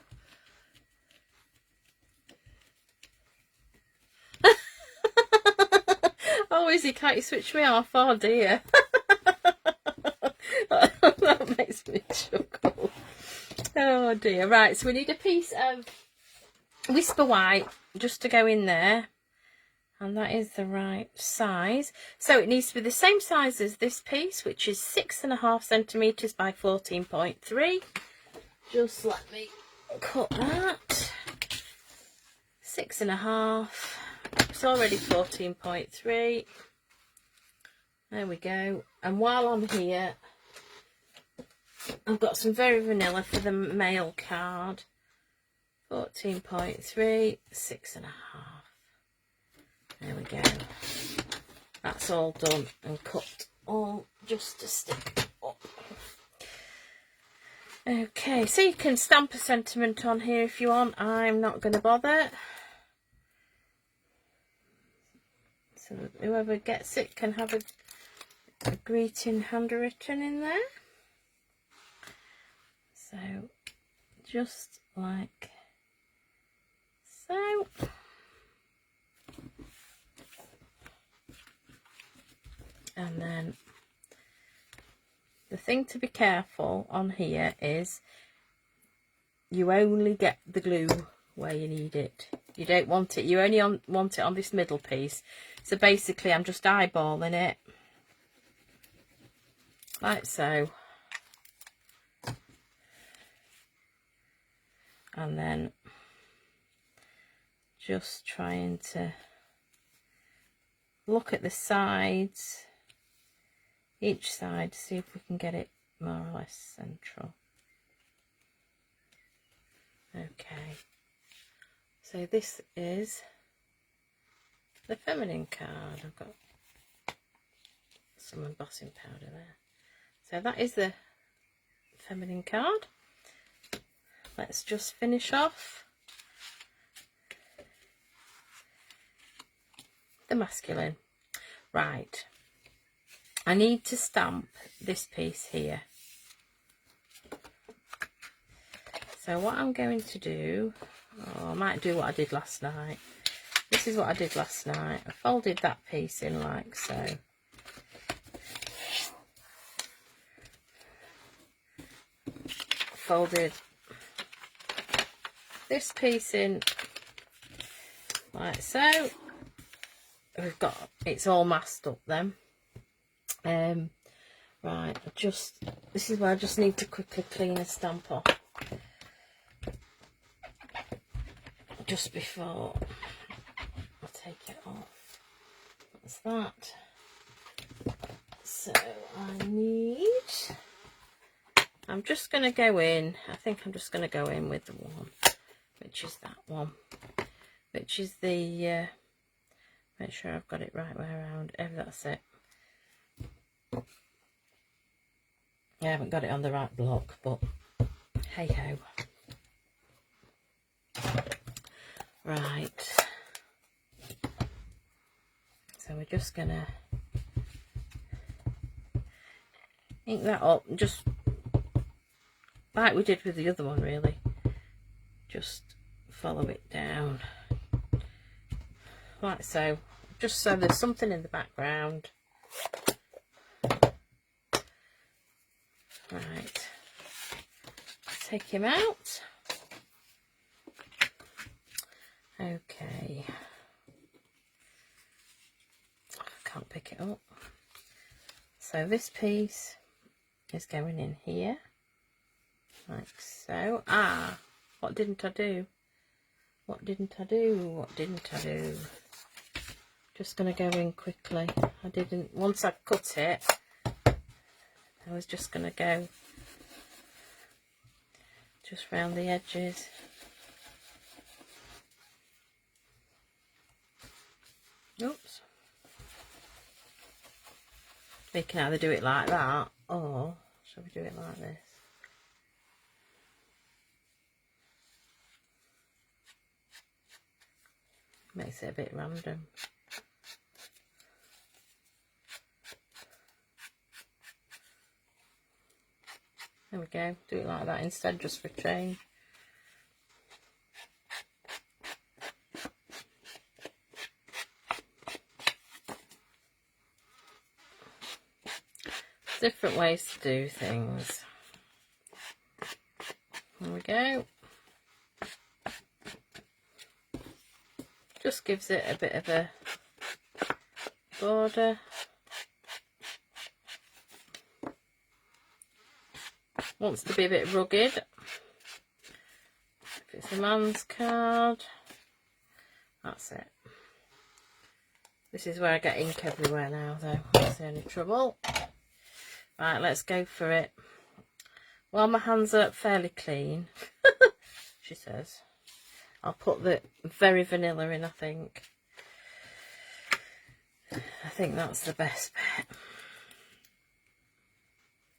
S1: Oh, Izzy, can't you switch me off? Oh dear. That makes me chuckle. Oh dear. Right, so we need a piece of Whisper White just to go in there, and that is the right size. So it needs to be the same size as this piece, which is 6.5 centimeters by 14.3. Just let me cut that. 6.5. It's already 14.3. There we go. And while I'm here, I've got some Very Vanilla for the mail card. 14.3, 6.5. There we go. That's all done and cut all just to stick up. Okay, so you can stamp a sentiment on here if you want. I'm not going to bother. So that whoever gets it can have a greeting handwritten in there. So just like so. And then the thing to be careful on here is you only get the glue where you need it. You don't want it, you only want it on this middle piece. So basically I'm just eyeballing it like so, and then just trying to look at the sides, each side, see if we can get it more or less central. Okay, so this is the feminine card. I've got some embossing powder there. So that is the feminine card. Let's just finish off the masculine. Right, I need to stamp this piece here. So what I'm going to do, I might do what I did last night. This is what I did last night. I folded that piece in like so. Folded this piece in like so. We've got, it's all masked up then. Right, this is where I just need to quickly clean a stamp off just before I take it off. That's that. So I'm just going to go in, I think I'm just going to go in with the one, which is that one, which is the, make sure I've got it right way around, that's it. I haven't got it on the right block, but hey ho. Right, so we're just gonna ink that up, just like we did with the other one really. Just follow it down like so, just so there's something in the background. Right, take him out. Okay, I can't pick it up. So this piece is going in here, like so. Ah, what didn't I do? What didn't I do? What didn't I do? Just going to go in quickly. I didn't, once I cut it, I was just going to go just round the edges. Oops. We can either do it like that, or shall we do it like this? Makes it a bit random. There we go, do it like that instead, just for change. Different ways to do things. There we go. Just gives it a bit of a border. Wants to be a bit rugged. If it's a man's card, that's it. This is where I get ink everywhere now, though. That's the only trouble. Right, let's go for it. Well, my hands are fairly clean, she says. I'll put the very vanilla in, I think. I think that's the best bet.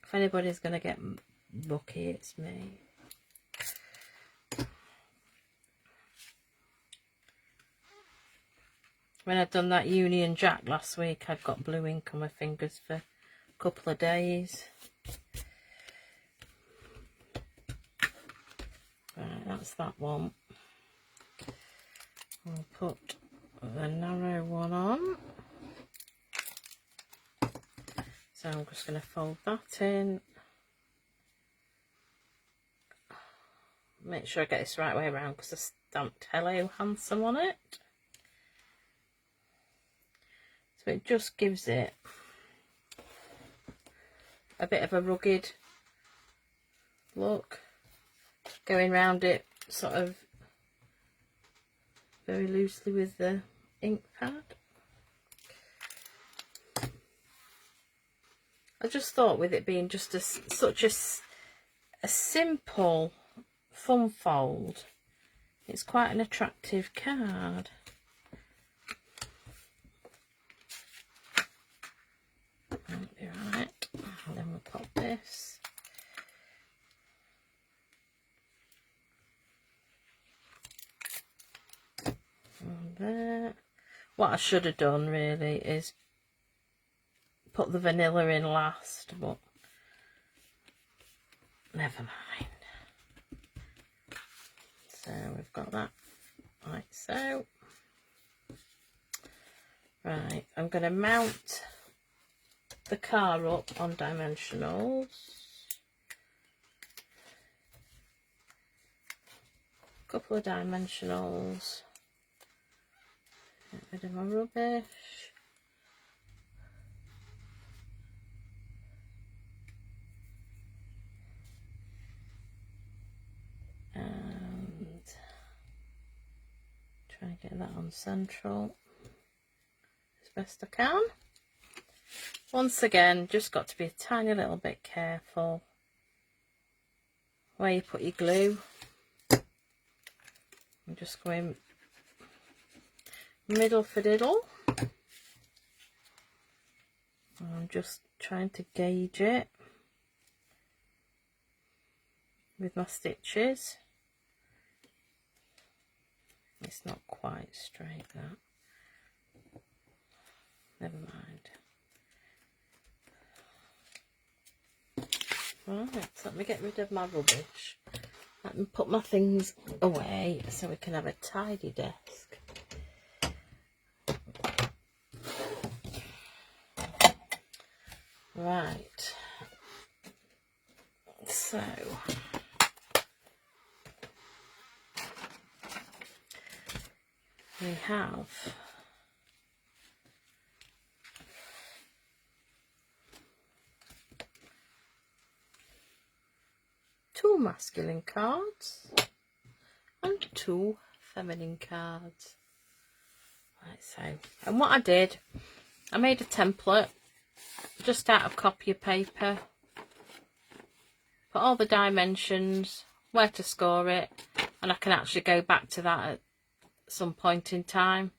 S1: If anybody's going to get lucky, it's me. When I'd done that Union Jack last week, I'd got blue ink on my fingers for a couple of days. Right, that's that one. I'll put the narrow one on. So I'm just going to fold that in. Make sure I get this the right way around because I stamped Hello Handsome on it. So it just gives it a bit of a rugged look. Going round it sort of very loosely with the ink pad. I just thought with it being just such a simple thumb fold, it's quite an attractive card. That'll be right. And then we'll pop this. And there. What I should have done really is put the vanilla in last, but never mind. So we've got that like so. Right, I'm going to mount the car up on dimensionals. A couple of dimensionals. Get rid of my rubbish. And try and get that on central as best I can. Once again, just got to be a tiny little bit careful where you put your glue. I'm just going middle for diddle. I'm just trying to gauge it with my stitches. It's not quite straight, that. Never mind. Right, so let me get rid of my rubbish. Let me put my things away so we can have a tidy desk. Right. So we have two masculine cards and two feminine cards. Right, so, and what I did, I made a template just out of copy paper, put all the dimensions, where to score it, and I can actually go back to that at some point in time.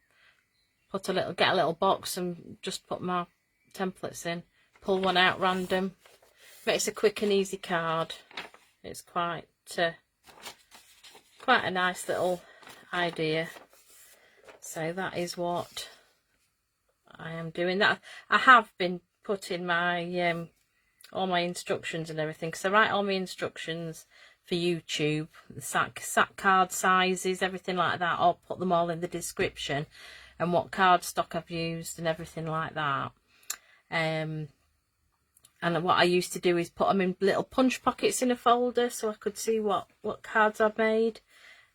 S1: Get a little box and just put my templates in, pull one out random. Makes a quick and easy card. It's quite a nice little idea. So that is what I am doing. That I have been putting my all my instructions and everything, because I write all my instructions for YouTube, the sack card sizes, everything like that. I'll put them all in the description, and what cardstock I've used and everything like that. And what I used to do is put them in little punch pockets in a folder so I could see what cards I've made.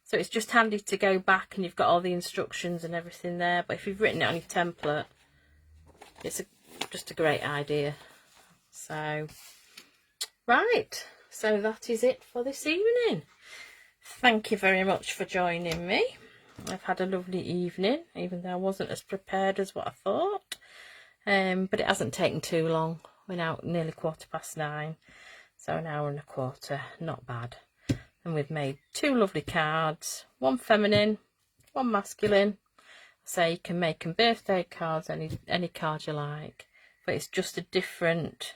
S1: So it's just handy to go back and you've got all the instructions and everything there. But if you've written it on your template, it's just a great idea. So, right. So that is it for this evening. Thank you very much for joining me. I've had a lovely evening, even though I wasn't as prepared as what I thought. But it hasn't taken too long. We're now nearly 9:15, so an hour and a quarter, not bad. And we've made two lovely cards, one feminine, one masculine. So you can make them birthday cards, any card you like, but it's just a different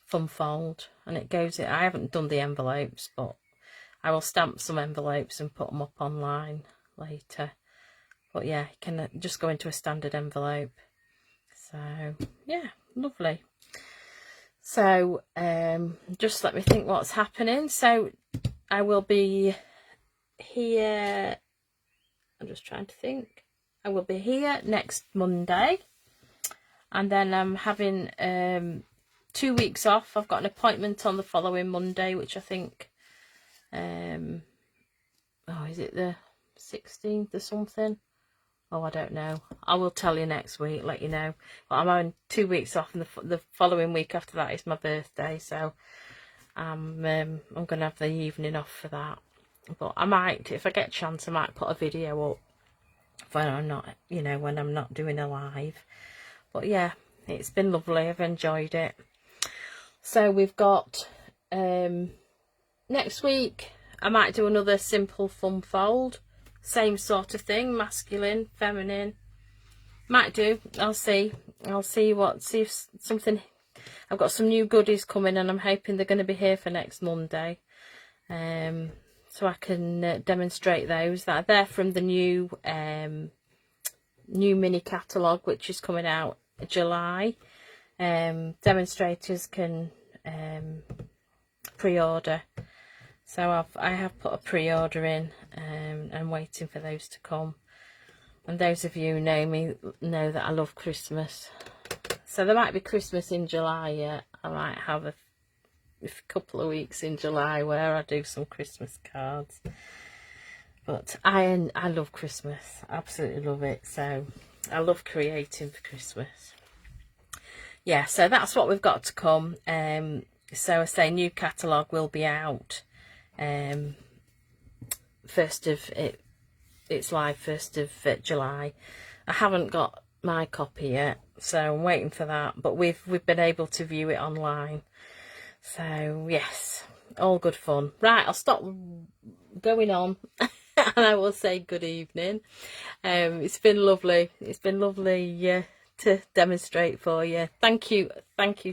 S1: thumb fold, and it goes in. I haven't done the envelopes, but I will stamp some envelopes and put them up online later. But yeah, you can just go into a standard envelope. So yeah, lovely. So just let me think what's happening. So I will be here, I'm just trying to think. I will be here next Monday, and then I'm having 2 weeks off. I've got an appointment on the following Monday, which I think is it the 16th or something? Oh, I don't know. I will tell you next week, let you know. But I'm having 2 weeks off, and the following week after that is my birthday, so I'm going to have the evening off for that. But I might, if I get a chance, I might put a video up when I'm not, when I'm not doing a live. But yeah, it's been lovely. I've enjoyed it. So we've got next week. I might do another simple thumb fold. Same sort of thing, masculine, feminine. Might do. I'll see if something. I've got some new goodies coming, and I'm hoping they're going to be here for next Monday. So I can demonstrate those. That are there from the new mini catalogue, which is coming out in July. Demonstrators can pre-order. So I have put a pre-order in, and waiting for those to come. And those of you who know me know that I love Christmas. So there might be Christmas in July yet. I might have a couple of weeks in July where I do some Christmas cards. But I love Christmas. Absolutely love it. So I love creating for Christmas. Yeah, so that's what we've got to come. So I say new catalogue will be out. It's live 1st of July. I haven't got my copy yet, so I'm waiting for that, but we've been able to view it online. So yes, all good fun. Right, I'll stop going on and I will say good evening. It's been lovely. It's been lovely to demonstrate for you. Thank you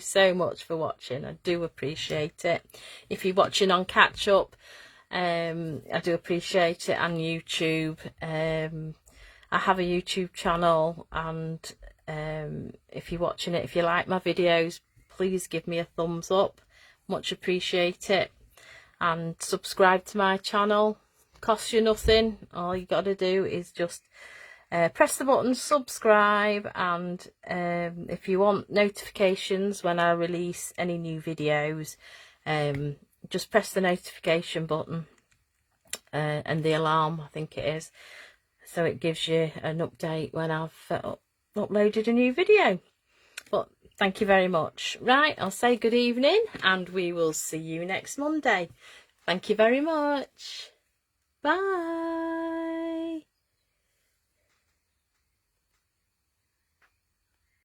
S1: so much for watching. I do appreciate it. If you're watching on catch up, I do appreciate it. And YouTube, I have a YouTube channel, and if you're watching it, if you like my videos, please give me a thumbs up, much appreciate it. And subscribe to my channel, costs you nothing. All you got to do is just press the button, subscribe, and if you want notifications when I release any new videos, just press the notification button and the alarm, I think it is, so it gives you an update when I've uploaded a new video. But thank you very much. Right, I'll say good evening and we will see you next Monday. Thank you very much. Bye.